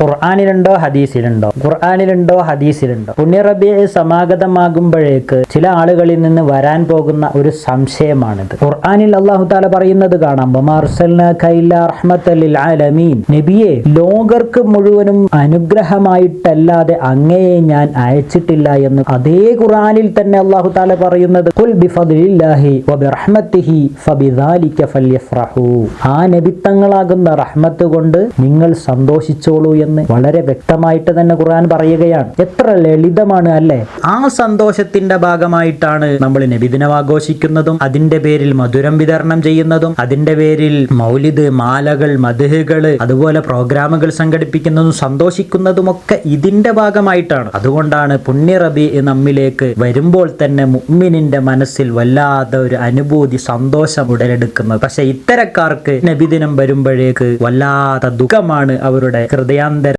ഖുർആനിലുണ്ടോ ഹദീസിലുണ്ടോ? ഖുർആനിലുണ്ടോ ഹദീസിലുണ്ടോ? പുണ്യ റബീഉ സമാഗതമാകുമ്പോഴേക്ക് ചില ആളുകളിൽ നിന്ന് വരാൻ പോകുന്ന ഒരു സംശയമാണിത്. ഖുർആനിൽ അല്ലാഹു തആല പറയുന്നത് കാണാം, വമാ അർസൽനാക ഇല്ലാ റഹ്മത്തൽ ലിൽ ആലമീൻ. നബിയെ, ലോകർക്ക് മുഴുവനും അനുഗ്രഹമായിട്ടല്ലാതെ അങ്ങയെ ഞാൻ അയച്ചിട്ടില്ല എന്ന് അതേ ഖുർആനിൽ തന്നെ അല്ലാഹു തആല പറയുന്നത്, ഖുൽ ബിഫദ്ലില്ലാഹി വബിറഹ്മത്തിഹി ഫബിദാലിക ഫൽയഫ്റഹൂ. ആ നബിത്തങ്ങളാകുന്ന റഹ്മത്ത് കൊണ്ട് നിങ്ങൾ സന്തോഷിച്ചോളൂ എന്ന് വളരെ വ്യക്തമായിട്ട് തന്നെ ഖുർആൻ പറയുകയാണ്. എത്ര ലളിതമാണ് അല്ലേ? ആ സന്തോഷത്തിന്റെ ഭാഗമായിട്ടാണ് നമ്മൾ നബിദിനം ആഘോഷിക്കുന്നതും അതിന്റെ പേരിൽ മധുരം വിതരണം ചെയ്യുന്നതും അതിന്റെ പേരിൽ മൗലിദ്, മാലകൾ, മദ്ഹുകള്, അതുപോലെ പ്രോഗ്രാമുകൾ സംഘടിപ്പിക്കുന്നതും സന്തോഷിക്കുന്നതുമൊക്കെ ഇതിന്റെ ഭാഗമായിട്ടാണ്. അതുകൊണ്ടാണ് പുണ്യ റബീഉ നമ്മിലേക്ക് വരുമ്പോൾ തന്നെ മുഅ്മിനിന്റെ മനസ്സിൽ വല്ലാത്ത ഒരു അനുഭൂതി, സന്തോഷം ഉടലെടുക്കുന്നത്. പക്ഷെ ഇത്തരക്കാർക്ക് നബിദിനം വരുമ്പോഴേക്ക് വല്ലാത്ത ദുഃഖമാണ് അവരുടെ ഹൃദയാന്തര